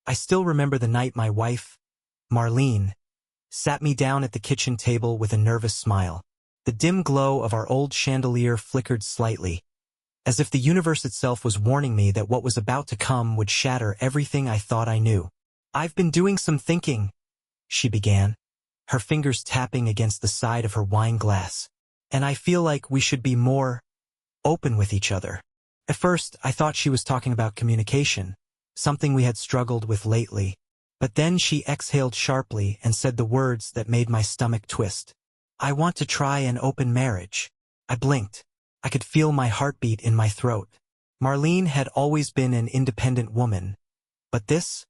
I still remember the night my wife, Marlene, sat me down at the kitchen table with a nervous smile. The dim glow of our old chandelier flickered slightly, as if the universe itself was warning me that what was about to come would shatter everything I thought I knew. "I've been doing some thinking," she began, her fingers tapping against the side of her wine glass, "and I feel like we should be more open with each other." At first, I thought she was talking about communication, something we had struggled with lately. But then she exhaled sharply and said the words that made my stomach twist. "I want to try an open marriage." I blinked. I could feel my heartbeat in my throat. Marlene had always been an independent woman, but this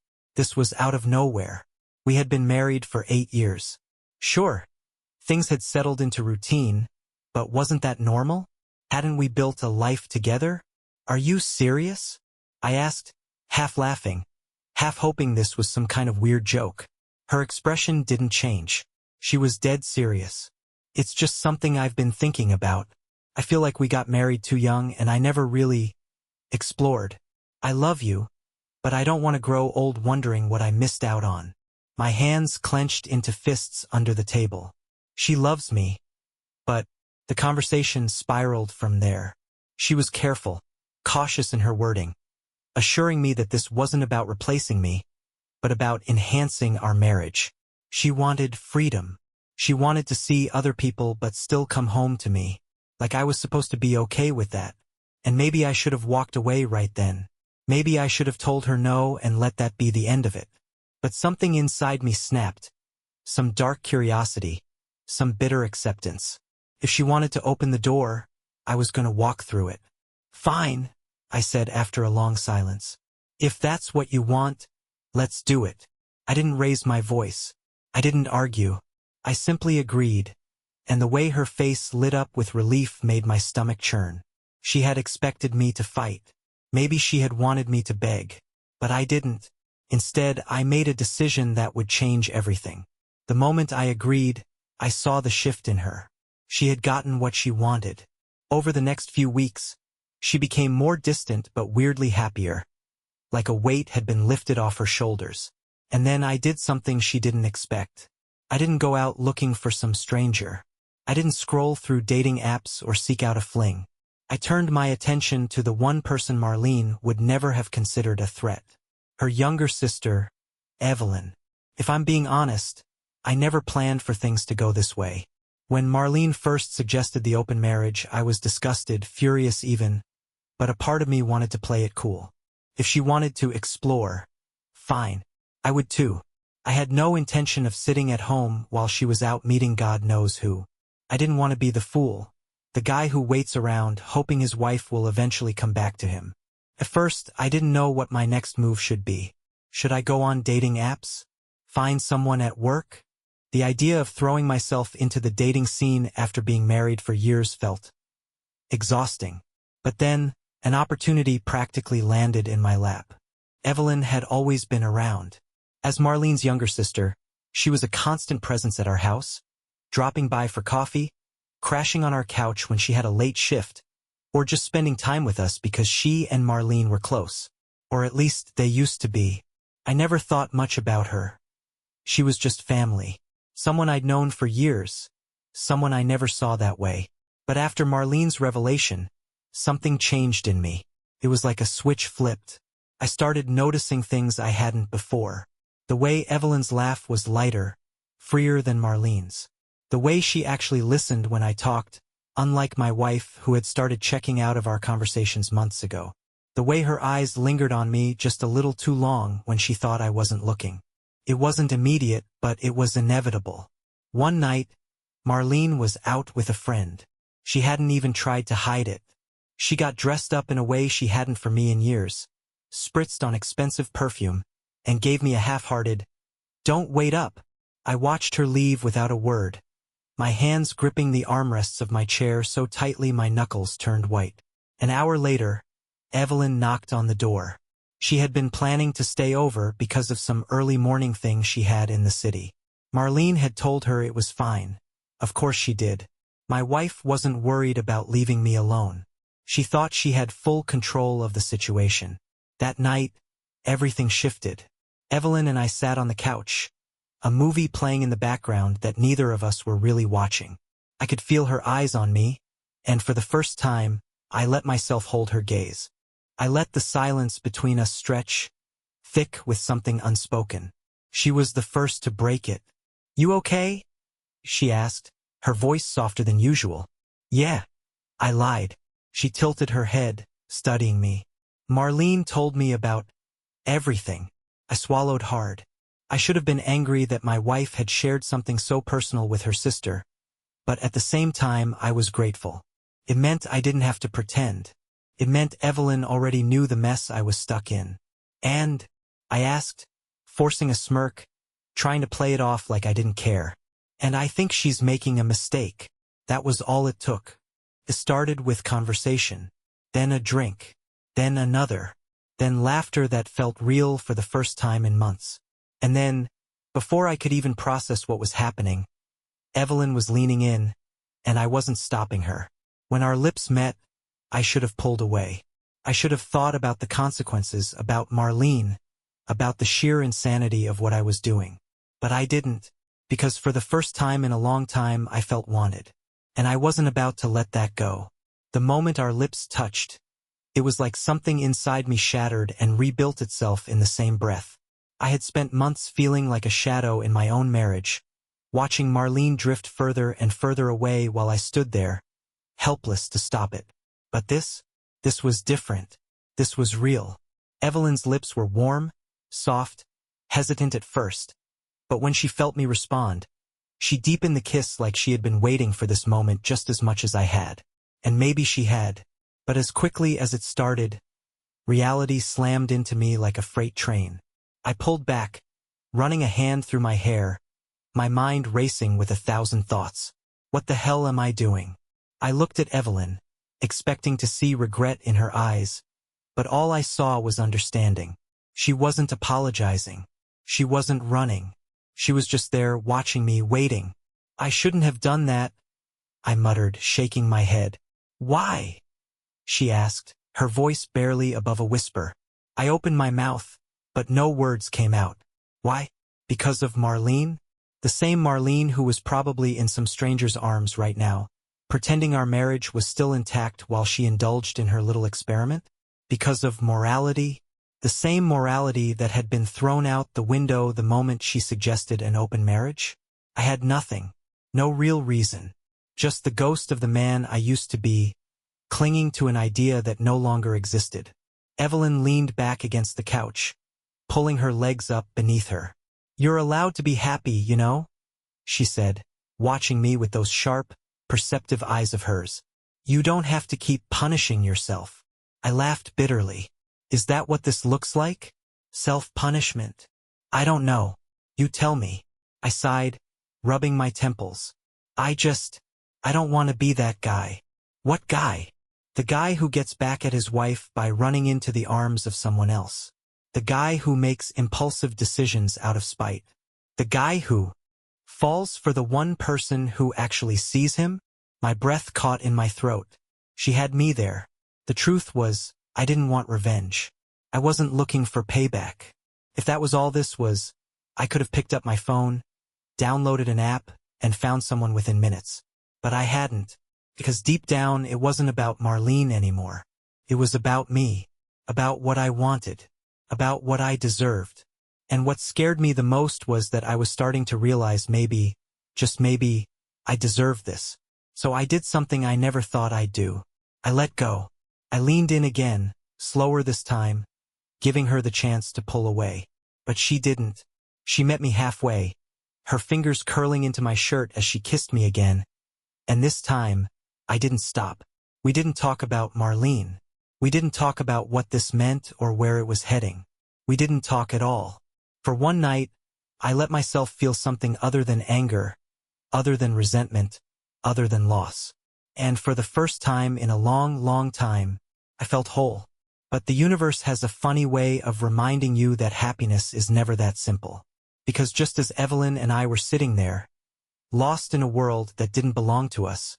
was out of nowhere. We had been married for 8 years. Sure, things had settled into routine, but wasn't that normal? Hadn't we built a life together? "Are you serious?" I asked, half laughing, half hoping this was some kind of weird joke. Her expression didn't change. She was dead serious. "It's just something I've been thinking about. I feel like we got married too young and I never really explored. I love you, but I don't want to grow old wondering what I missed out on." My hands clenched into fists under the table. "She loves me." But the conversation spiraled from there. She was careful, cautious in her wording, assuring me that this wasn't about replacing me, but about enhancing our marriage. She wanted freedom. She wanted to see other people but still come home to me. Like I was supposed to be okay with that. And maybe I should have walked away right then. Maybe I should have told her no and let that be the end of it. But something inside me snapped. Some dark curiosity. Some bitter acceptance. If she wanted to open the door, I was going to walk through it. "Fine," I said after a long silence. "If that's what you want, let's do it." I didn't raise my voice. I didn't argue. I simply agreed. And the way her face lit up with relief made my stomach churn. She had expected me to fight. Maybe she had wanted me to beg. But I didn't. Instead, I made a decision that would change everything. The moment I agreed, I saw the shift in her. She had gotten what she wanted. Over the next few weeks, she became more distant but weirdly happier. Like a weight had been lifted off her shoulders. And then I did something she didn't expect. I didn't go out looking for some stranger. I didn't scroll through dating apps or seek out a fling. I turned my attention to the one person Marlene would never have considered a threat. Her younger sister, Evelyn. If I'm being honest, I never planned for things to go this way. When Marlene first suggested the open marriage, I was disgusted, furious even, but a part of me wanted to play it cool. If she wanted to explore, fine. I would too. I had no intention of sitting at home while she was out meeting God knows who. I didn't want to be the fool, the guy who waits around hoping his wife will eventually come back to him. At first, I didn't know what my next move should be. Should I go on dating apps? Find someone at work? The idea of throwing myself into the dating scene after being married for years felt exhausting. But then, an opportunity practically landed in my lap. Evelyn had always been around. As Marlene's younger sister, she was a constant presence at our house, dropping by for coffee, crashing on our couch when she had a late shift, or just spending time with us because she and Marlene were close. Or at least they used to be. I never thought much about her. She was just family. Someone I'd known for years. Someone I never saw that way. But after Marlene's revelation, something changed in me. It was like a switch flipped. I started noticing things I hadn't before. The way Evelyn's laugh was lighter, freer than Marlene's. The way she actually listened when I talked, unlike my wife who had started checking out of our conversations months ago. The way her eyes lingered on me just a little too long when she thought I wasn't looking. It wasn't immediate, but it was inevitable. One night, Marlene was out with a friend. She hadn't even tried to hide it. She got dressed up in a way she hadn't for me in years, spritzed on expensive perfume, and gave me a half-hearted, "Don't wait up." I watched her leave without a word, my hands gripping the armrests of my chair so tightly my knuckles turned white. An hour later, Evelyn knocked on the door. She had been planning to stay over because of some early morning thing she had in the city. Marlene had told her it was fine. Of course she did. My wife wasn't worried about leaving me alone. She thought she had full control of the situation. That night, everything shifted. Evelyn and I sat on the couch, a movie playing in the background that neither of us were really watching. I could feel her eyes on me, and for the first time, I let myself hold her gaze. I let the silence between us stretch, thick with something unspoken. She was the first to break it. "You okay?" she asked, her voice softer than usual. "Yeah," I lied. She tilted her head, studying me. "Marlene told me about everything." I swallowed hard. I should have been angry that my wife had shared something so personal with her sister, but at the same time I was grateful. It meant I didn't have to pretend. It meant Evelyn already knew the mess I was stuck in. "And?" I asked, forcing a smirk, trying to play it off like I didn't care. "And I think she's making a mistake." That was all it took. It started with conversation, then a drink, then another, then laughter that felt real for the first time in months. And then, before I could even process what was happening, Evelyn was leaning in, and I wasn't stopping her. When our lips met, I should have pulled away. I should have thought about the consequences, about Marlene, about the sheer insanity of what I was doing. But I didn't, because for the first time in a long time I felt wanted. And I wasn't about to let that go. The moment our lips touched, it was like something inside me shattered and rebuilt itself in the same breath. I had spent months feeling like a shadow in my own marriage, watching Marlene drift further and further away while I stood there, helpless to stop it. But this was different. This was real. Evelyn's lips were warm, soft, hesitant at first, but when she felt me respond, she deepened the kiss like she had been waiting for this moment just as much as I had. And maybe she had, but as quickly as it started, reality slammed into me like a freight train. I pulled back, running a hand through my hair, my mind racing with 1,000 thoughts. What the hell am I doing? I looked at Evelyn, expecting to see regret in her eyes, but all I saw was understanding. She wasn't apologizing. She wasn't running. She was just there watching me, waiting. "I shouldn't have done that," I muttered, shaking my head. "Why?" she asked, her voice barely above a whisper. I opened my mouth, but no words came out. "Why? Because of Marlene?" The same Marlene who was probably in some stranger's arms right now, pretending our marriage was still intact while she indulged in her little experiment? Because of morality? The same morality that had been thrown out the window the moment she suggested an open marriage? I had nothing, no real reason, just the ghost of the man I used to be, clinging to an idea that no longer existed. Evelyn leaned back against the couch, pulling her legs up beneath her. "You're allowed to be happy, you know," she said, watching me with those sharp, perceptive eyes of hers. "You don't have to keep punishing yourself." I laughed bitterly. Is that what this looks like? Self-punishment? I don't know. You tell me. I sighed, rubbing my temples. I don't want to be that guy. What guy? The guy who gets back at his wife by running into the arms of someone else. The guy who makes impulsive decisions out of spite. The guy who falls for the one person who actually sees him? My breath caught in my throat. She had me there. The truth was, I didn't want revenge. I wasn't looking for payback. If that was all this was, I could have picked up my phone, downloaded an app, and found someone within minutes. But I hadn't, because deep down it wasn't about Marlene anymore. It was about me, about what I wanted, about what I deserved. And what scared me the most was that I was starting to realize maybe, just maybe, I deserved this. So I did something I never thought I'd do. I let go. I leaned in again, slower this time, giving her the chance to pull away. But she didn't. She met me halfway, her fingers curling into my shirt as she kissed me again. And this time, I didn't stop. We didn't talk about Marlene. We didn't talk about what this meant or where it was heading. We didn't talk at all. For one night, I let myself feel something other than anger, other than resentment, other than loss. And for the first time in a long, long time, I felt whole. But the universe has a funny way of reminding you that happiness is never that simple. Because just as Evelyn and I were sitting there, lost in a world that didn't belong to us,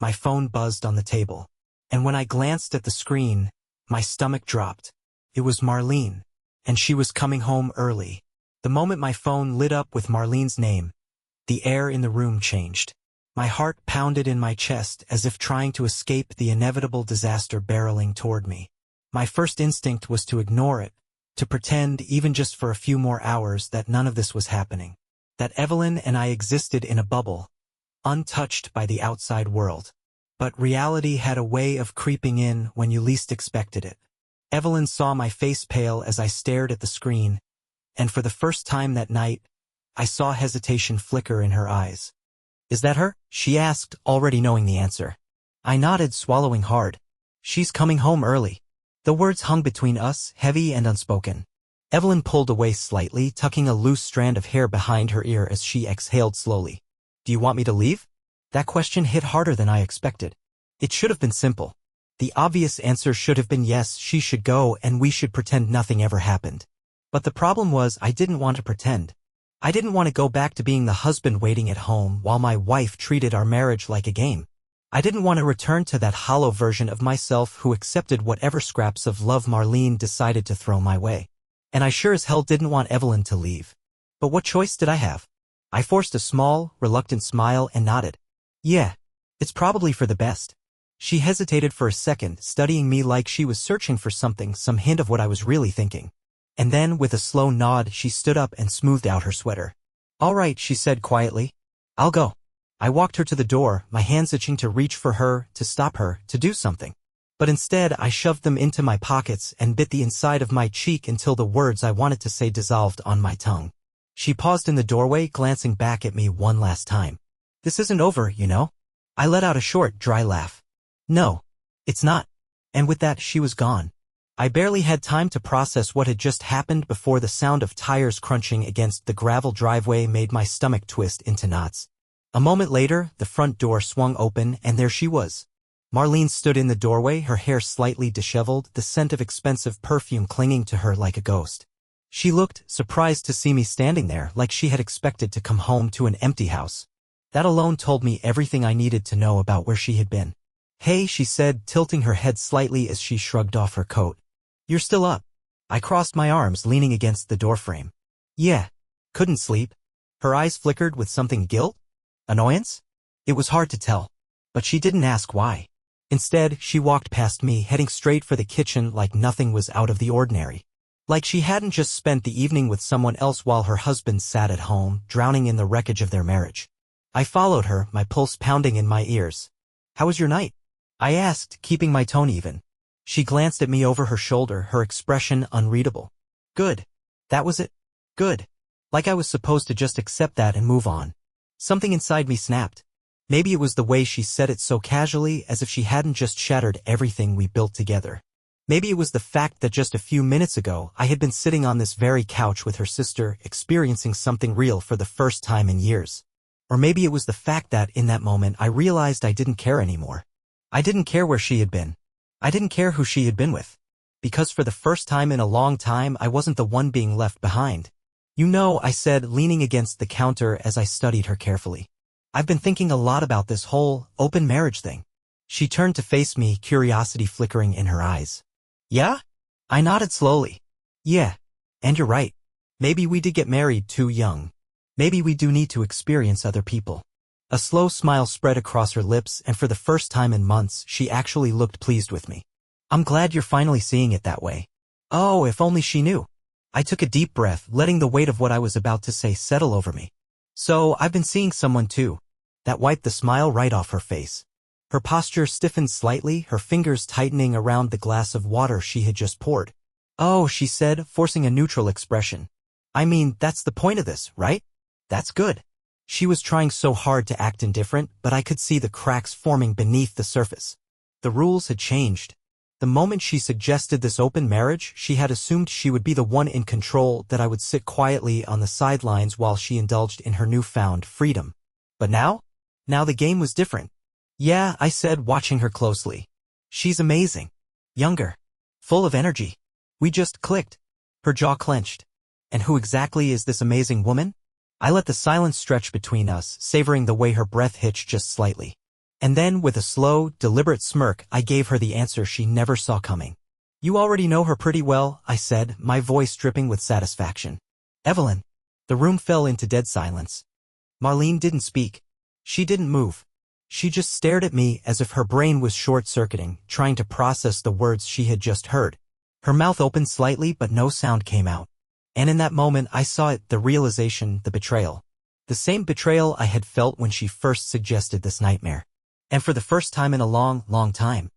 my phone buzzed on the table. And when I glanced at the screen, my stomach dropped. It was Marlene, and she was coming home early. The moment my phone lit up with Marlene's name, the air in the room changed. My heart pounded in my chest as if trying to escape the inevitable disaster barreling toward me. My first instinct was to ignore it, to pretend, even just for a few more hours, that none of this was happening. That Evelyn and I existed in a bubble, untouched by the outside world. But reality had a way of creeping in when you least expected it. Evelyn saw my face pale as I stared at the screen, and for the first time that night, I saw hesitation flicker in her eyes. "Is that her?" she asked, already knowing the answer. I nodded, swallowing hard. "She's coming home early." The words hung between us, heavy and unspoken. Evelyn pulled away slightly, tucking a loose strand of hair behind her ear as she exhaled slowly. "Do you want me to leave?" That question hit harder than I expected. It should have been simple. The obvious answer should have been yes, she should go and we should pretend nothing ever happened. But the problem was I didn't want to pretend. I didn't want to go back to being the husband waiting at home while my wife treated our marriage like a game. I didn't want to return to that hollow version of myself who accepted whatever scraps of love Marlene decided to throw my way. And I sure as hell didn't want Evelyn to leave. But what choice did I have? I forced a small, reluctant smile and nodded. "Yeah, it's probably for the best." She hesitated for a second, studying me like she was searching for something, some hint of what I was really thinking. And then, with a slow nod, she stood up and smoothed out her sweater. "All right," she said quietly. "I'll go." I walked her to the door, my hands itching to reach for her, to stop her, to do something. But instead, I shoved them into my pockets and bit the inside of my cheek until the words I wanted to say dissolved on my tongue. She paused in the doorway, glancing back at me one last time. "This isn't over, you know?" I let out a short, dry laugh. "No, it's not." And with that, she was gone. I barely had time to process what had just happened before the sound of tires crunching against the gravel driveway made my stomach twist into knots. A moment later, the front door swung open and there she was. Marlene stood in the doorway, her hair slightly disheveled, the scent of expensive perfume clinging to her like a ghost. She looked surprised to see me standing there, like she had expected to come home to an empty house. That alone told me everything I needed to know about where she had been. "Hey," she said, tilting her head slightly as she shrugged off her coat. "You're still up?" I crossed my arms, leaning against the doorframe. "Yeah. Couldn't sleep." Her eyes flickered with something. Guilt? Annoyance? It was hard to tell. But she didn't ask why. Instead, she walked past me, heading straight for the kitchen like nothing was out of the ordinary. Like she hadn't just spent the evening with someone else while her husband sat at home, drowning in the wreckage of their marriage. I followed her, my pulse pounding in my ears. "How was your night?" I asked, keeping my tone even. She glanced at me over her shoulder, her expression unreadable. "Good." That was it? Good. Like I was supposed to just accept that and move on. Something inside me snapped. Maybe it was the way she said it so casually, as if she hadn't just shattered everything we built together. Maybe it was the fact that just a few minutes ago I had been sitting on this very couch with her sister, experiencing something real for the first time in years. Or maybe it was the fact that, in that moment, I realized I didn't care anymore. I didn't care where she had been. I didn't care who she had been with. Because for the first time in a long time, I wasn't the one being left behind. "You know," I said, leaning against the counter as I studied her carefully. "I've been thinking a lot about this whole open marriage thing." She turned to face me, curiosity flickering in her eyes. "Yeah?" I nodded slowly. "Yeah. And you're right. Maybe we did get married too young. Maybe we do need to experience other people." A slow smile spread across her lips, and for the first time in months, she actually looked pleased with me. "I'm glad you're finally seeing it that way." Oh, if only she knew. I took a deep breath, letting the weight of what I was about to say settle over me. "So, I've been seeing someone too." That wiped the smile right off her face. Her posture stiffened slightly, her fingers tightening around the glass of water she had just poured. "Oh," she said, forcing a neutral expression. "I mean, that's the point of this, right? That's good." She was trying so hard to act indifferent, but I could see the cracks forming beneath the surface. The rules had changed. The moment she suggested this open marriage, she had assumed she would be the one in control, that I would sit quietly on the sidelines while she indulged in her newfound freedom. But now? Now the game was different. "Yeah," I said, watching her closely. "She's amazing. Younger. Full of energy." We just clicked. Her jaw clenched. "And who exactly is this amazing woman?" I let the silence stretch between us, savoring the way her breath hitched just slightly. And then, with a slow, deliberate smirk, I gave her the answer she never saw coming. "You already know her pretty well," I said, my voice dripping with satisfaction. "Evelyn." The room fell into dead silence. Marlene didn't speak. She didn't move. She just stared at me as if her brain was short-circuiting, trying to process the words she had just heard. Her mouth opened slightly but no sound came out. And in that moment I saw it, the realization, the betrayal. The same betrayal I had felt when she first suggested this nightmare. And for the first time in a long, long time,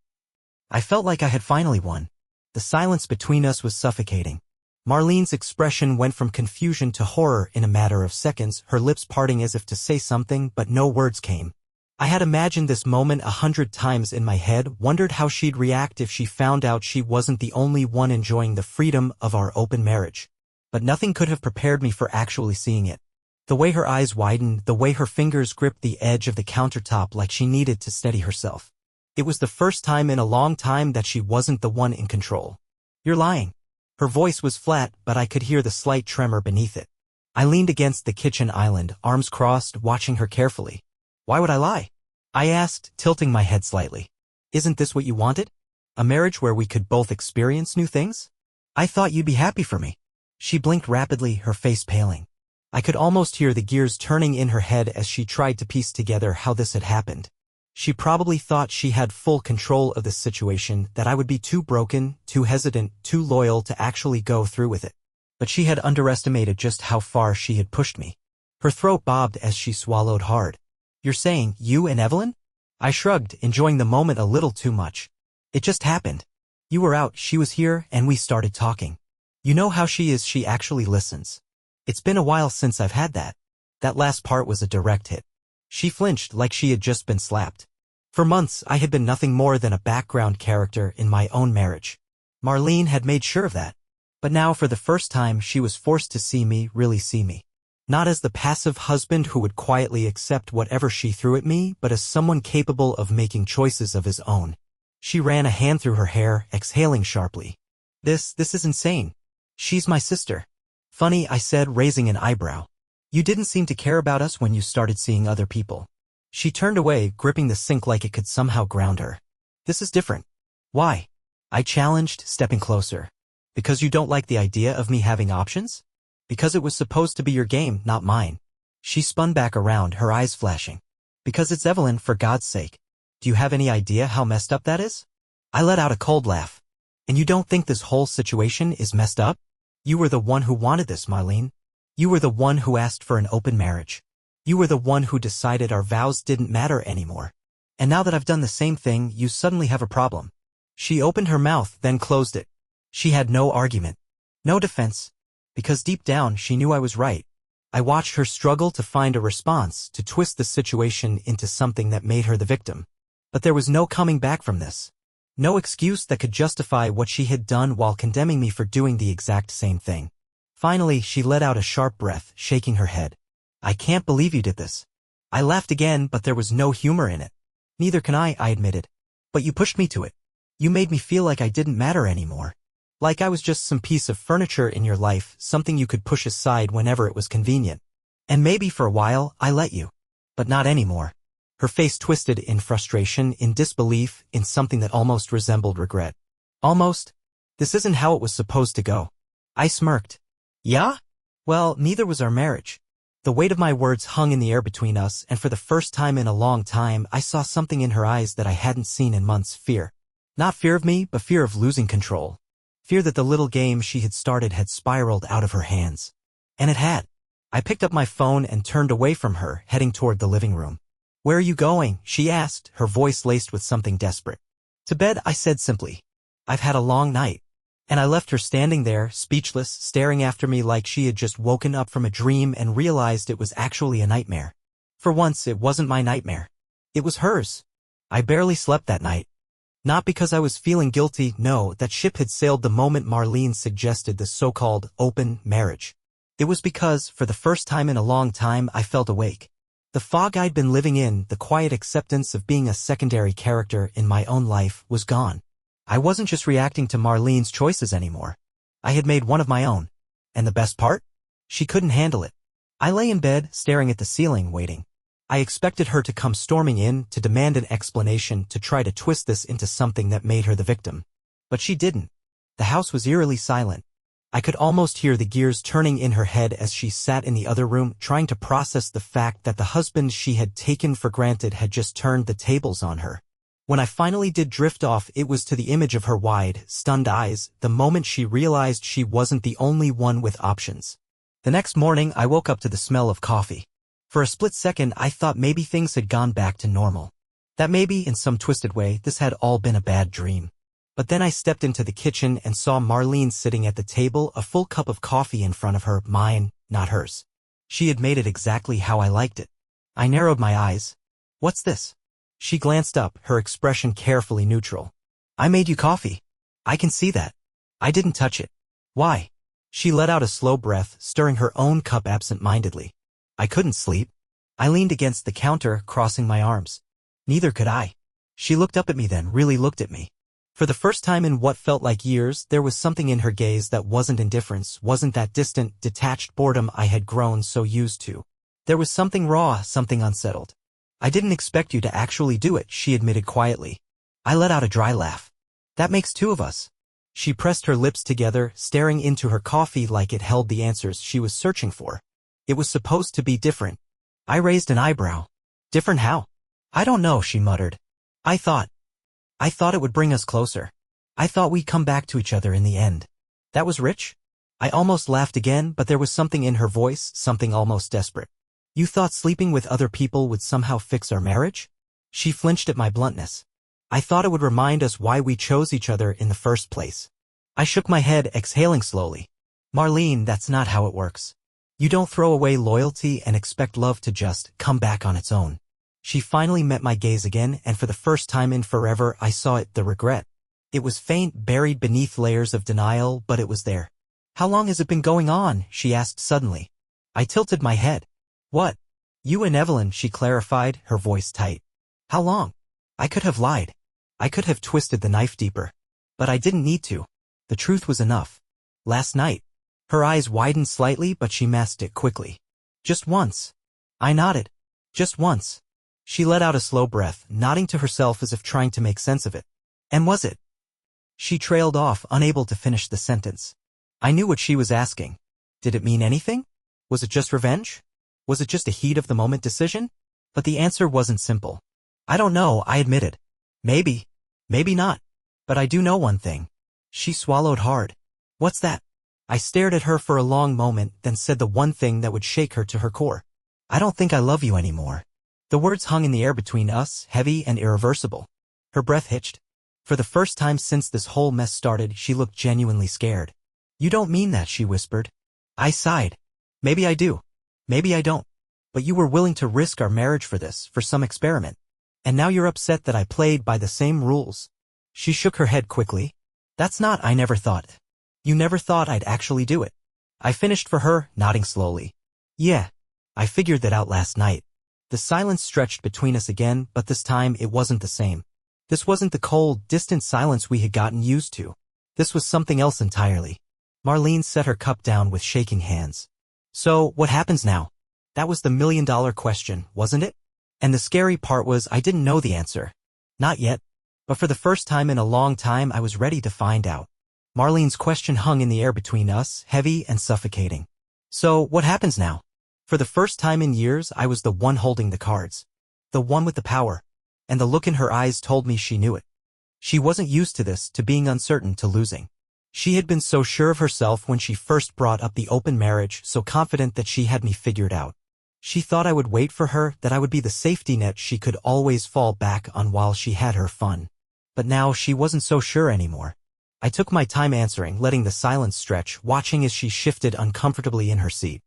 I felt like I had finally won. The silence between us was suffocating. Marlene's expression went from confusion to horror in a matter of seconds, her lips parting as if to say something, but no words came. I had imagined this moment 100 times in my head, wondered how she'd react if she found out she wasn't the only one enjoying the freedom of our open marriage. But nothing could have prepared me for actually seeing it. The way her eyes widened, the way her fingers gripped the edge of the countertop like she needed to steady herself. It was the first time in a long time that she wasn't the one in control. "You're lying." Her voice was flat, but I could hear the slight tremor beneath it. I leaned against the kitchen island, arms crossed, watching her carefully. "Why would I lie?" I asked, tilting my head slightly. "Isn't this what you wanted? A marriage where we could both experience new things? I thought you'd be happy for me." She blinked rapidly, her face paling. I could almost hear the gears turning in her head as she tried to piece together how this had happened. She probably thought she had full control of this situation, that I would be too broken, too hesitant, too loyal to actually go through with it. But she had underestimated just how far she had pushed me. Her throat bobbed as she swallowed hard. "You're saying, you and Evelyn?" I shrugged, enjoying the moment a little too much. "It just happened. You were out, she was here, and we started talking. You know how she is, she actually listens. It's been a while since I've had that." That last part was a direct hit. She flinched like she had just been slapped. For months, I had been nothing more than a background character in my own marriage. Marlene had made sure of that. But now, for the first time, she was forced to see me, really see me. Not as the passive husband who would quietly accept whatever she threw at me, but as someone capable of making choices of his own. She ran a hand through her hair, exhaling sharply. This is insane. She's my sister." "Funny," I said, raising an eyebrow. "You didn't seem to care about us when you started seeing other people." She turned away, gripping the sink like it could somehow ground her. "This is different." "Why?" I challenged, stepping closer. "Because you don't like the idea of me having options? Because it was supposed to be your game, not mine." She spun back around, her eyes flashing. "Because it's Evelyn, for God's sake. Do you have any idea how messed up that is?" I let out a cold laugh. "And you don't think this whole situation is messed up? You were the one who wanted this, Marlene. You were the one who asked for an open marriage. You were the one who decided our vows didn't matter anymore. And now that I've done the same thing, you suddenly have a problem." She opened her mouth, then closed it. She had no argument. No defense. Because deep down, she knew I was right. I watched her struggle to find a response, to twist the situation into something that made her the victim. But there was no coming back from this. No excuse that could justify what she had done while condemning me for doing the exact same thing. Finally, she let out a sharp breath, shaking her head. "I can't believe you did this." I laughed again, but there was no humor in it. "Neither can I admitted. But you pushed me to it. You made me feel like I didn't matter anymore. Like I was just some piece of furniture in your life, something you could push aside whenever it was convenient. And maybe for a while, I let you. But not anymore." Her face twisted in frustration, in disbelief, in something that almost resembled regret. "Almost? This isn't how it was supposed to go." I smirked. "Yeah? Well, neither was our marriage." The weight of my words hung in the air between us, and for the first time in a long time, I saw something in her eyes that I hadn't seen in months. Fear. Not fear of me, but fear of losing control. Fear that the little game she had started had spiraled out of her hands. And it had. I picked up my phone and turned away from her, heading toward the living room. "Where are you going?" she asked, her voice laced with something desperate. "To bed," I said simply. "I've had a long night." And I left her standing there, speechless, staring after me like she had just woken up from a dream and realized it was actually a nightmare. For once, it wasn't my nightmare. It was hers. I barely slept that night. Not because I was feeling guilty, no, that ship had sailed the moment Marlene suggested the so-called open marriage. It was because, for the first time in a long time, I felt awake. The fog I'd been living in, the quiet acceptance of being a secondary character in my own life, was gone. I wasn't just reacting to Marlene's choices anymore. I had made one of my own. And the best part? She couldn't handle it. I lay in bed, staring at the ceiling, waiting. I expected her to come storming in, to demand an explanation, to try to twist this into something that made her the victim. But she didn't. The house was eerily silent. I could almost hear the gears turning in her head as she sat in the other room trying to process the fact that the husband she had taken for granted had just turned the tables on her. When I finally did drift off, it was to the image of her wide, stunned eyes, the moment she realized she wasn't the only one with options. The next morning, I woke up to the smell of coffee. For a split second, I thought maybe things had gone back to normal. That maybe, in some twisted way, this had all been a bad dream. But then I stepped into the kitchen and saw Marlene sitting at the table, a full cup of coffee in front of her, mine, not hers. She had made it exactly how I liked it. I narrowed my eyes. What's this? She glanced up, her expression carefully neutral. I made you coffee. I can see that. I didn't touch it. Why? She let out a slow breath, stirring her own cup absent-mindedly. I couldn't sleep. I leaned against the counter, crossing my arms. Neither could I. She looked up at me then, really looked at me. For the first time in what felt like years, there was something in her gaze that wasn't indifference, wasn't that distant, detached boredom I had grown so used to. There was something raw, something unsettled. I didn't expect you to actually do it, she admitted quietly. I let out a dry laugh. That makes two of us. She pressed her lips together, staring into her coffee like it held the answers she was searching for. It was supposed to be different. I raised an eyebrow. Different how? I don't know, she muttered. I thought it would bring us closer. I thought we'd come back to each other in the end. That was rich? I almost laughed again, but there was something in her voice, something almost desperate. You thought sleeping with other people would somehow fix our marriage? She flinched at my bluntness. I thought it would remind us why we chose each other in the first place. I shook my head, exhaling slowly. Marlene, that's not how it works. You don't throw away loyalty and expect love to just come back on its own. She finally met my gaze again, and for the first time in forever I saw it, the regret. It was faint, buried beneath layers of denial, but it was there. How long has it been going on? She asked suddenly. I tilted my head. What? You and Evelyn, she clarified, her voice tight. How long? I could have lied. I could have twisted the knife deeper. But I didn't need to. The truth was enough. Last night. Her eyes widened slightly, but she masked it quickly. Just once. I nodded. Just once. She let out a slow breath, nodding to herself as if trying to make sense of it. And was it? She trailed off, unable to finish the sentence. I knew what she was asking. Did it mean anything? Was it just revenge? Was it just a heat-of-the-moment decision? But the answer wasn't simple. I don't know, I admitted. Maybe. Maybe not. But I do know one thing. She swallowed hard. What's that? I stared at her for a long moment, then said the one thing that would shake her to her core. I don't think I love you anymore. The words hung in the air between us, heavy and irreversible. Her breath hitched. For the first time since this whole mess started, she looked genuinely scared. You don't mean that, she whispered. I sighed. Maybe I do. Maybe I don't. But you were willing to risk our marriage for this, for some experiment. And now you're upset that I played by the same rules. She shook her head quickly. That's not, I never thought. You never thought I'd actually do it. I finished for her, nodding slowly. Yeah. I figured that out last night. The silence stretched between us again, but this time it wasn't the same. This wasn't the cold, distant silence we had gotten used to. This was something else entirely. Marlene set her cup down with shaking hands. So, what happens now? That was the million-dollar question, wasn't it? And the scary part was I didn't know the answer. Not yet. But for the first time in a long time I was ready to find out. Marlene's question hung in the air between us, heavy and suffocating. So, what happens now? For the first time in years, I was the one holding the cards. The one with the power. And the look in her eyes told me she knew it. She wasn't used to this, to being uncertain, to losing. She had been so sure of herself when she first brought up the open marriage, so confident that she had me figured out. She thought I would wait for her, that I would be the safety net she could always fall back on while she had her fun. But now she wasn't so sure anymore. I took my time answering, letting the silence stretch, watching as she shifted uncomfortably in her seat.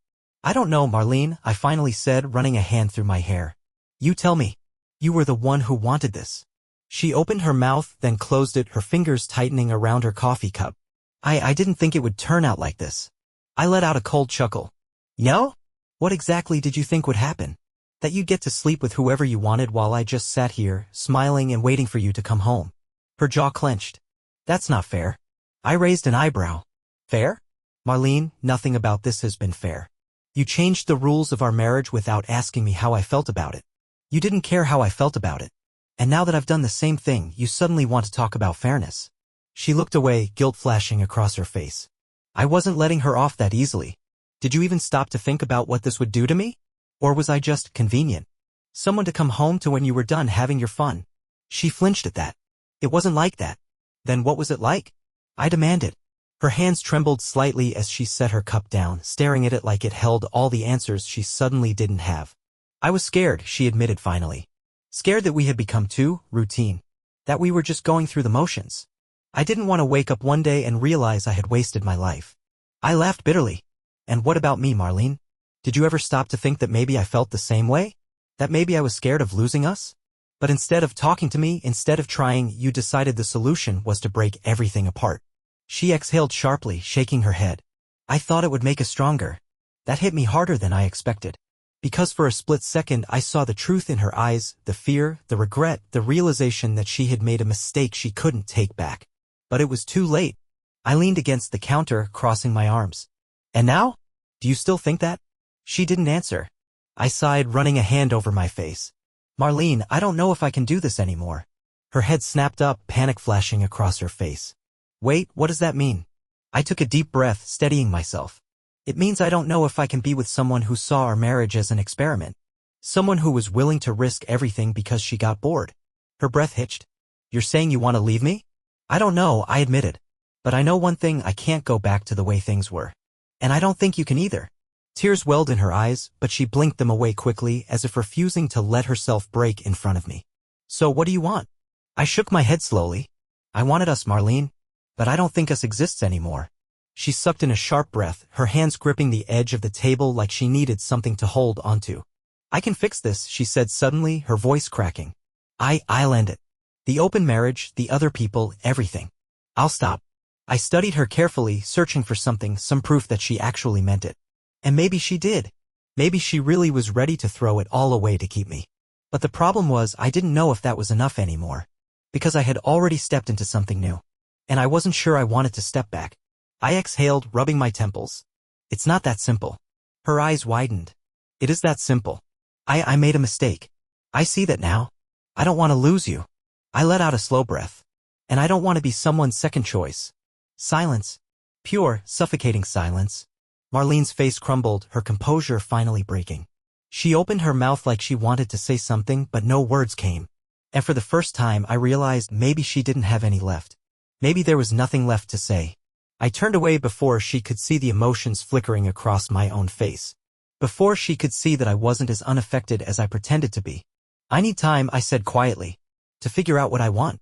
I don't know, Marlene, I finally said, running a hand through my hair. You tell me. You were the one who wanted this. She opened her mouth, then closed it, her fingers tightening around her coffee cup. I didn't think it would turn out like this. I let out a cold chuckle. No? What exactly did you think would happen? That you'd get to sleep with whoever you wanted while I just sat here, smiling and waiting for you to come home. Her jaw clenched. That's not fair. I raised an eyebrow. Fair? Marlene, nothing about this has been fair. You changed the rules of our marriage without asking me how I felt about it. You didn't care how I felt about it. And now that I've done the same thing, you suddenly want to talk about fairness. She looked away, guilt flashing across her face. I wasn't letting her off that easily. Did you even stop to think about what this would do to me? Or was I just convenient? Someone to come home to when you were done having your fun? She flinched at that. It wasn't like that. Then what was it like? I demanded. Her hands trembled slightly as she set her cup down, staring at it like it held all the answers she suddenly didn't have. I was scared, she admitted finally. Scared that we had become too routine. That we were just going through the motions. I didn't want to wake up one day and realize I had wasted my life. I laughed bitterly. And what about me, Marlene? Did you ever stop to think that maybe I felt the same way? That maybe I was scared of losing us? But instead of talking to me, instead of trying, you decided the solution was to break everything apart. She exhaled sharply, shaking her head. I thought it would make us stronger. That hit me harder than I expected. Because for a split second I saw the truth in her eyes, the fear, the regret, the realization that she had made a mistake she couldn't take back. But it was too late. I leaned against the counter, crossing my arms. And now? Do you still think that? She didn't answer. I sighed, running a hand over my face. Marlene, I don't know if I can do this anymore. Her head snapped up, panic flashing across her face. Wait, what does that mean? I took a deep breath, steadying myself. It means I don't know if I can be with someone who saw our marriage as an experiment. Someone who was willing to risk everything because she got bored. Her breath hitched. You're saying you want to leave me? I don't know, I admitted. But I know one thing, I can't go back to the way things were. And I don't think you can either. Tears welled in her eyes, but she blinked them away quickly as if refusing to let herself break in front of me. So what do you want? I shook my head slowly. I wanted us, Marlene. But I don't think us exists anymore. She sucked in a sharp breath, her hands gripping the edge of the table like she needed something to hold onto. I can fix this, she said suddenly, her voice cracking. I'll end it. The open marriage, the other people, everything. I'll stop. I studied her carefully, searching for something, some proof that she actually meant it. And maybe she did. Maybe she really was ready to throw it all away to keep me. But the problem was I didn't know if that was enough anymore. Because I had already stepped into something new. And I wasn't sure I wanted to step back. I exhaled, rubbing my temples. It's not that simple. Her eyes widened. It is that simple. I made a mistake. I see that now. I don't want to lose you. I let out a slow breath. And I don't want to be someone's second choice. Silence. Pure, suffocating silence. Marlene's face crumbled, her composure finally breaking. She opened her mouth like she wanted to say something, but no words came. And for the first time I realized maybe she didn't have any left. Maybe there was nothing left to say. I turned away before she could see the emotions flickering across my own face. Before she could see that I wasn't as unaffected as I pretended to be. I need time, I said quietly, to figure out what I want.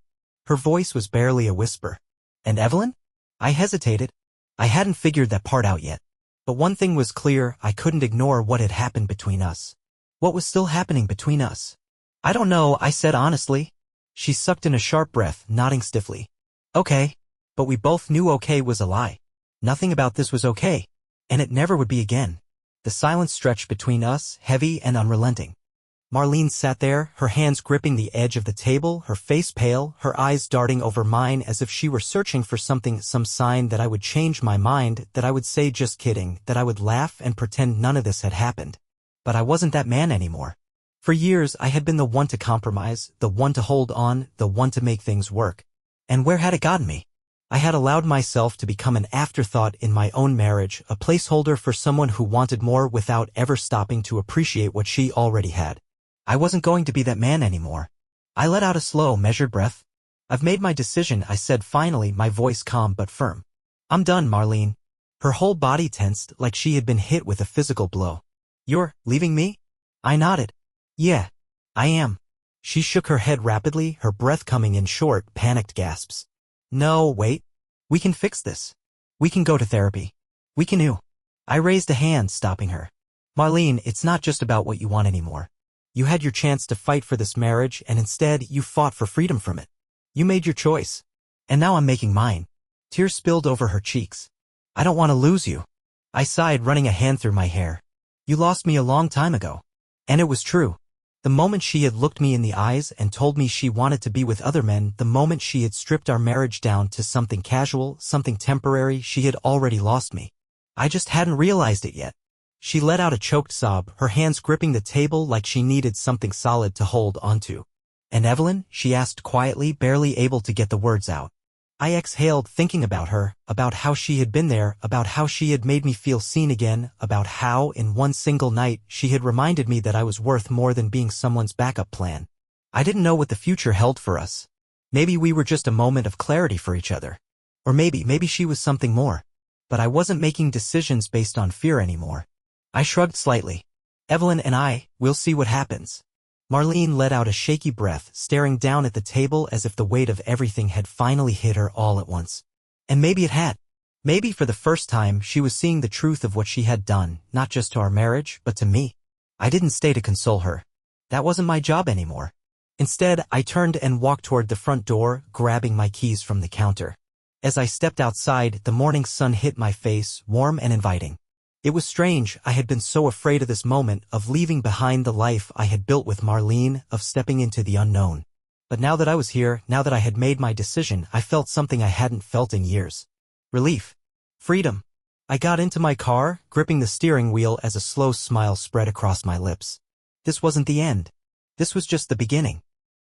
Her voice was barely a whisper. And Evelyn? I hesitated. I hadn't figured that part out yet. But one thing was clear, I couldn't ignore what had happened between us. What was still happening between us? I don't know, I said honestly. She sucked in a sharp breath, nodding stiffly. Okay. But we both knew okay was a lie. Nothing about this was okay. And it never would be again. The silence stretched between us, heavy and unrelenting. Marlene sat there, her hands gripping the edge of the table, her face pale, her eyes darting over mine as if she were searching for something, some sign that I would change my mind, that I would say just kidding, that I would laugh and pretend none of this had happened. But I wasn't that man anymore. For years I had been the one to compromise, the one to hold on, the one to make things work. And where had it gotten me? I had allowed myself to become an afterthought in my own marriage, a placeholder for someone who wanted more without ever stopping to appreciate what she already had. I wasn't going to be that man anymore. I let out a slow, measured breath. I've made my decision, I said finally, my voice calm but firm. I'm done, Marlene. Her whole body tensed like she had been hit with a physical blow. You're leaving me? I nodded. Yeah, I am. She shook her head rapidly, her breath coming in short, panicked gasps. No, wait. We can fix this. We can go to therapy. We can. I raised a hand, stopping her. Marlene, it's not just about what you want anymore. You had your chance to fight for this marriage, and instead you fought for freedom from it. You made your choice. And now I'm making mine. Tears spilled over her cheeks. I don't want to lose you. I sighed, running a hand through my hair. You lost me a long time ago. And it was true. The moment she had looked me in the eyes and told me she wanted to be with other men, the moment she had stripped our marriage down to something casual, something temporary, she had already lost me. I just hadn't realized it yet. She let out a choked sob, her hands gripping the table like she needed something solid to hold onto. And Evelyn? She asked quietly, barely able to get the words out. I exhaled thinking about her, about how she had been there, about how she had made me feel seen again, about how, in one single night, she had reminded me that I was worth more than being someone's backup plan. I didn't know what the future held for us. Maybe we were just a moment of clarity for each other. Or maybe she was something more. But I wasn't making decisions based on fear anymore. I shrugged slightly. Evelyn and we'll see what happens. Marlene let out a shaky breath, staring down at the table as if the weight of everything had finally hit her all at once. And maybe it had. Maybe for the first time she was seeing the truth of what she had done, not just to our marriage, but to me. I didn't stay to console her. That wasn't my job anymore. Instead, I turned and walked toward the front door, grabbing my keys from the counter. As I stepped outside, the morning sun hit my face, warm and inviting. It was strange, I had been so afraid of this moment, of leaving behind the life I had built with Marlene, of stepping into the unknown. But now that I was here, now that I had made my decision, I felt something I hadn't felt in years. Relief. Freedom. I got into my car, gripping the steering wheel as a slow smile spread across my lips. This wasn't the end. This was just the beginning.